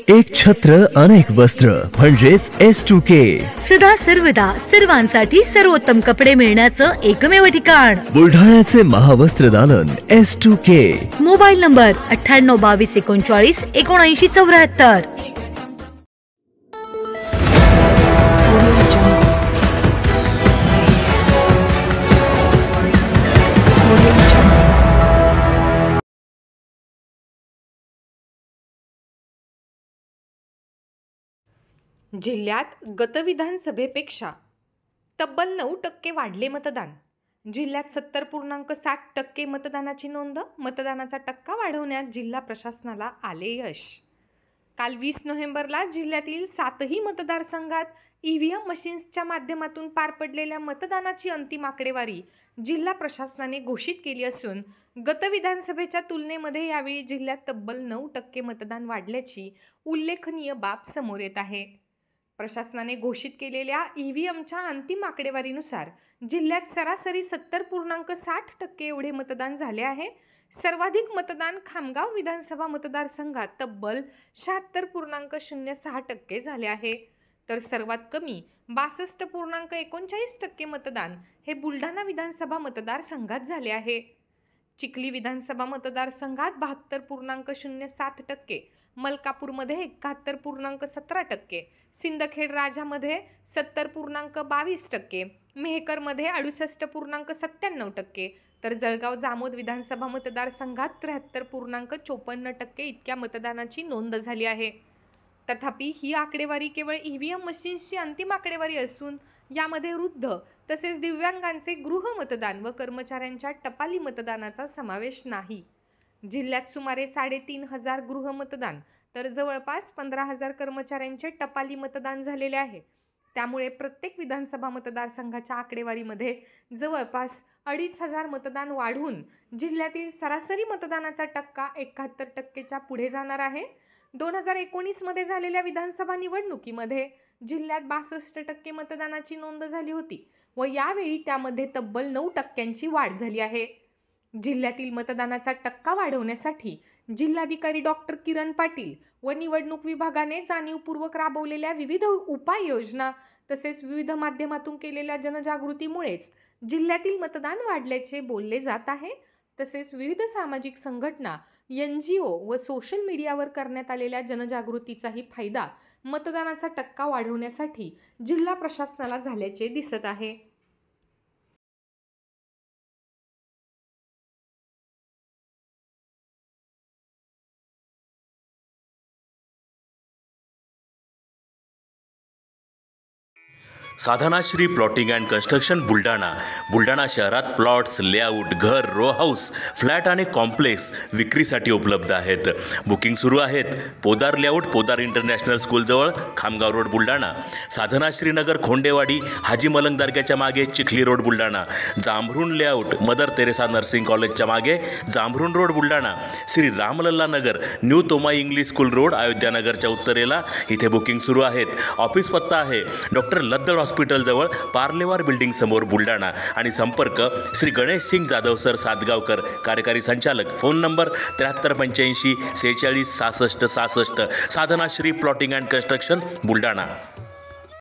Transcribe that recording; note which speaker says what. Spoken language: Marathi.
Speaker 1: एक छत्र अनेक वस्त्र म्हणजेच S2K.
Speaker 2: सदा सर्वदा सर्वांसाठी सर्वोत्तम कपडे मिळण्याचं एकमेव ठिकाण
Speaker 1: बुलढाण्याचे महावस्त्र दालन S2K.
Speaker 2: Mobile number 9822397974.
Speaker 3: जिल्ह्यात गत विधानसभेपेक्षा तब्बल 9% वाढले मतदान. जिल्ह्यात 70.7% मतदानाची नोंद. मतदानाचा टक्का वाढवण्यात जिल्हा प्रशासनाला आले यश. काल 20 नोव्हेंबरला जिल्ह्यातील 7ही मतदारसंघात EVM मशीन्सच्या माध्यमातून पार पडलेल्या मतदानाची अंतिम आकडेवारी जिल्हा प्रशासनाने घोषित केली असून गत विधानसभेच्या तुलनेमध्ये यावेळी जिल्ह्यात तब्बल 9% मतदान वाढल्याची उल्लेखनीय बाब समोर येत आहे. प्रशासनाने घोषित केलेल्या EVMच्या अंतिम आकडेवारीनुसार जिल्ह्यात सरासरी 70.60% एवढे मतदान झाले आहे. सर्वाधिक मतदान खामगाव विधानसभा मतदारसंघात तब्बल 76.06% झाले आहे, तर सर्वात कमी 62.39% मतदान हे बुलढाणा विधानसभा मतदारसंघात झाले आहे. चिखली विधानसभा मतदारसंघात 72.07%, मलकापूरमध्ये 71.17%, सिंदखेड राजामध्ये 70.22%, मेहकरमध्ये 68.97%, तर जळगाव जामोद विधानसभा मतदारसंघात 73.54% इतक्या मतदानाची नोंद झाली आहे. तथापि ही आकडेवारी केवळ EVM मशीन्सची अंतिम आकडेवारी असून यामध्ये वृद्ध तसेच दिव्यांगांचे गृहमतदान व कर्मचाऱ्यांच्या टपाली मतदानाचा समावेश नाही. जिल्ह्यात सुमारे 3,500 गृहमतदान तर जवळपास 15,000 कर्मचाऱ्यांचे टपाली मतदान झालेले आहे. त्यामुळे प्रत्येक विधानसभा मतदारसंघाच्या आकडेवारीमध्ये जवळपास 2,500 मतदान वाढून जिल्ह्यातील सरासरी मतदानाचा टक्का 71%च्या पुढे जाणार आहे. 2019 मध्ये झालेल्या विधानसभा निवडणुकीमध्ये जिल्ह्यात 62% मतदानाची नोंद झाली होती व यावेळी त्यामध्ये तब्बल 9%ची वाढ झाली आहे. जिल्ह्यातील मतदानाचा टक्का वाढवण्यासाठी जिल्हाधिकारी डॉक्टर किरण पाटील व निवडणूक विभागाने जाणीवपूर्वक राबवलेल्या विविध उपाययोजना तसेच विविध माध्यमातून केलेल्या जनजागृतीमुळेच जिल्ह्यातील मतदान वाढल्याचे बोलले जात आहे. तसेच विविध सामाजिक संघटना, NGO व सोशल मीडियावर करण्यात आलेल्या जनजागृतीचाही फायदा मतदानाचा टक्का वाढवण्यासाठी जिल्हा प्रशासनाला झाल्याचे दिसत आहे.
Speaker 4: Sadhanashree plotting and construction Buldhana शहरात प्लॉट्स, लेआउट, घर, रो हाऊस, फ्लॅट आणि कॉम्प्लेक्स विक्रीसाठी उपलब्ध आहेत. बुकिंग सुरू आहेत. पोदार लेआउट, पोदार इंटरनॅशनल स्कूलजवळ, खामगाव रोड, बुलढाणा. साधनाश्री नगर, खोंडेवाडी, हाजी मलंग दर्ग्याच्या मागे, Chikhli road, Buldhana. Jambhrun layout, mother Teresa nursing कॉलेजच्या मागे, Jambhrun road, Buldhana. Shri Ramlalla Nagar, new Tomai English school road, अयोध्यानगरच्या उत्तरेला. इथे बुकिंग सुरू आहेत. ऑफिस पत्ता आहे डॉक्टर लद्दळ हॉस्पिटल जवळ, पार्लेवार बिल्डिंग समोर, बुलढाणा. आणि संपर्क श्री गणेश सिंग जाधव सर सातगावकर, कार्यकारी संचालक. Phone number 7385 46 66 66. Sadhanashri plotting and construction, Buldhana.